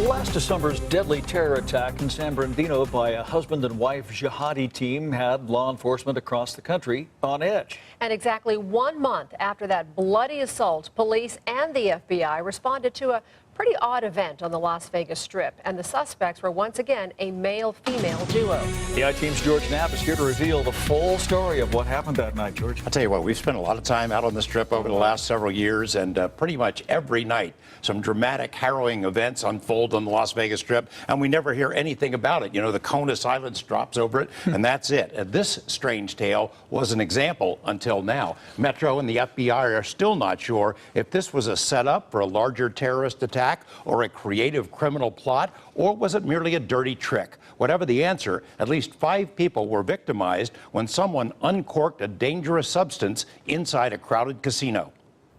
Last December's deadly terror attack in San Bernardino by a husband and wife jihadi team had law enforcement across the country on edge. And exactly 1 month after that bloody assault, police and the FBI responded to a pretty odd event on the Las Vegas Strip, and the suspects were once again a male-female duo. The I-Team's George Knapp is here to reveal the full story of what happened that night. George. I'll tell you what, we've spent a lot of time out on the Strip over the last several years, and pretty much every night some dramatic, harrowing events unfold on the Las Vegas Strip, and we never hear anything about it. You know, the cone of silence drops over it, and that's it. And this strange tale was an example until now. Metro and the FBI are still not sure if this was a setup for a larger terrorist attack or a creative criminal plot, or was it merely a dirty trick? Whatever the answer, at least 5 people were victimized when someone uncorked a dangerous substance inside a crowded casino.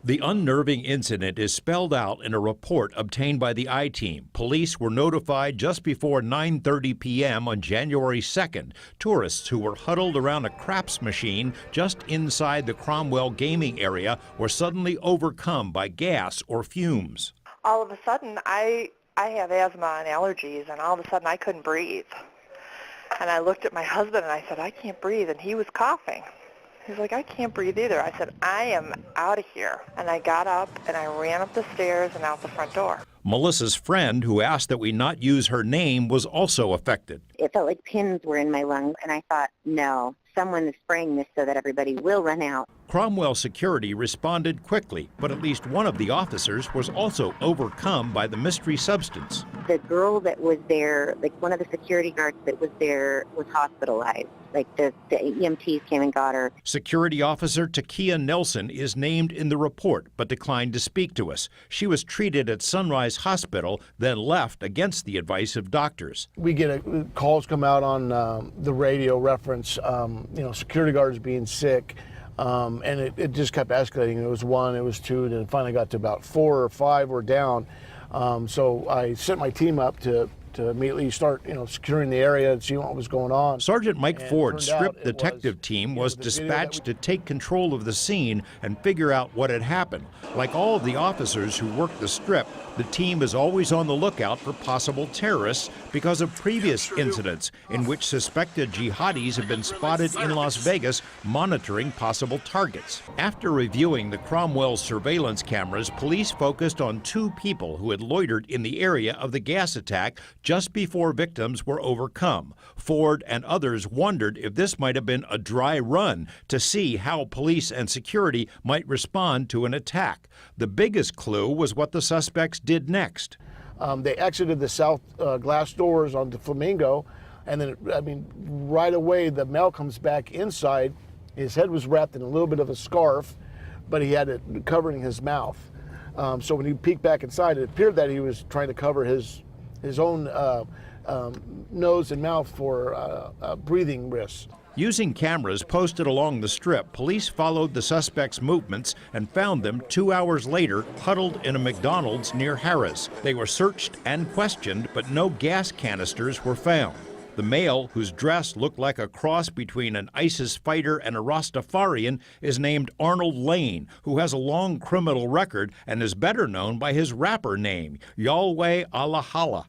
The unnerving incident is spelled out in a report obtained by the I-Team. Police were notified just before 9:30 p.m. on January 2nd. Tourists who were huddled around a craps machine just inside the Cromwell gaming area were suddenly overcome by gas or fumes. All of a sudden, I have asthma and allergies, and all of a sudden I couldn't breathe. And I looked at my husband and I said, I can't breathe, and he was coughing. He's like, I can't breathe either. I said, I am out of here. And I got up and I ran up the stairs and out the front door. Melissa's friend, who asked that we not use her name, was also affected. It felt like pins were in my lungs, and I thought, no, someone is spraying this so that everybody will run out. Cromwell security responded quickly, but at least one of the officers was also overcome by the mystery substance. The girl that was there, like one of the security guards that was there, was hospitalized. Like the EMTs came and got her. Security officer Takia Nelson is named in the report, but declined to speak to us. She was treated at Sunrise Hospital, then left against the advice of doctors. We get calls come out on the radio reference, security guards being sick. And it just kept escalating. It was 1, it was 2, and then it finally got to about 4 or 5 were down. So I sent my team up to immediately start, securing the area and see what was going on. Sergeant Mike Ford's strip detective team was dispatched to take control of the scene and figure out what had happened. Like all of the officers who worked the strip, the team is always on the lookout for possible terrorists because of previous incidents in which suspected jihadis have been spotted in Las Vegas monitoring possible targets. After reviewing the Cromwell surveillance cameras, police focused on 2 people who had loitered in the area of the gas attack just before victims were overcome. Ford and others wondered if this might have been a dry run to see how police and security might respond to an attack. The biggest clue was what the suspects did next. They exited the south glass doors onto Flamingo, and then, right away the male comes back inside. His head was wrapped in a little bit of a scarf, but he had it covering his mouth. So when he peeked back inside, it appeared that he was trying to cover his own nose and mouth for breathing risks. Using cameras posted along the strip, police followed the suspects' movements and found them 2 hours later huddled in a McDonald's near Harrah's. They were searched and questioned, but no gas canisters were found. The male, whose dress looked like a cross between an ISIS fighter and a Rastafarian, is named Arnold Lane, who has a long criminal record and is better known by his rapper name, Yahweh Allah.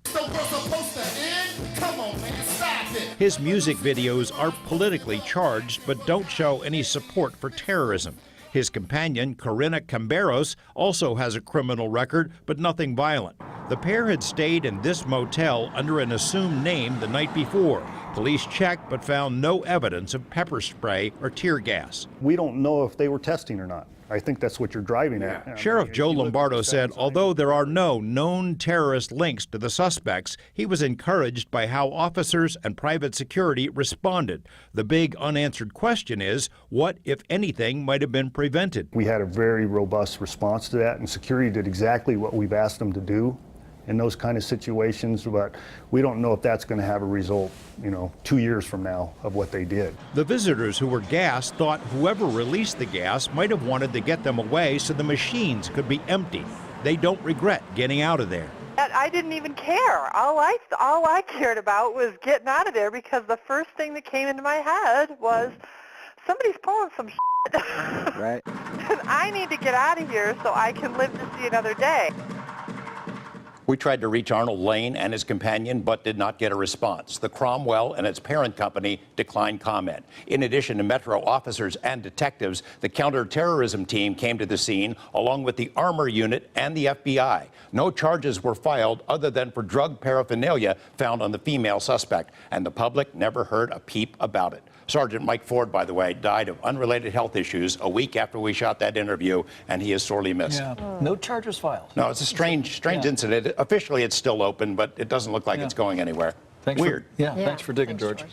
His music videos are politically charged but don't show any support for terrorism. His companion, Corinna Camberos, also has a criminal record, but nothing violent. The pair had stayed in this motel under an assumed name the night before. Police checked but found no evidence of pepper spray or tear gas. We don't know if they were testing or not. I think that's what you're driving at. Sheriff Joe Lombardo said although there are no known terrorist links to the suspects, he was encouraged by how officers and private security responded. The big unanswered question is, what, if anything, might have been prevented? We had a very robust response to that, and security did exactly what we've asked them to do in those kind of situations, but we don't know if that's going to have a result, 2 years from now of what they did. The visitors who were gassed thought whoever released the gas might have wanted to get them away so the machines could be emptied. They don't regret getting out of there. I didn't even care. All I cared about was getting out of there, because the first thing that came into my head was somebody's pulling some shit. Right. And I need to get out of here so I can live to see another day. We tried to reach Arnold Lane and his companion, but did not get a response. The Cromwell and its parent company declined comment. In addition to Metro officers and detectives, the counterterrorism team came to the scene, along with the armor unit and the FBI. No charges were filed other than for drug paraphernalia found on the female suspect, and the public never heard a peep about it. Sergeant Mike Ford, by the way, died of unrelated health issues a week after we shot that interview, and he is sorely missed. Yeah. No charges filed. No, it's a strange incident. Officially, it's still open, but it doesn't look like it's going anywhere. Thanks Weird. Thanks for digging, Thanks, George.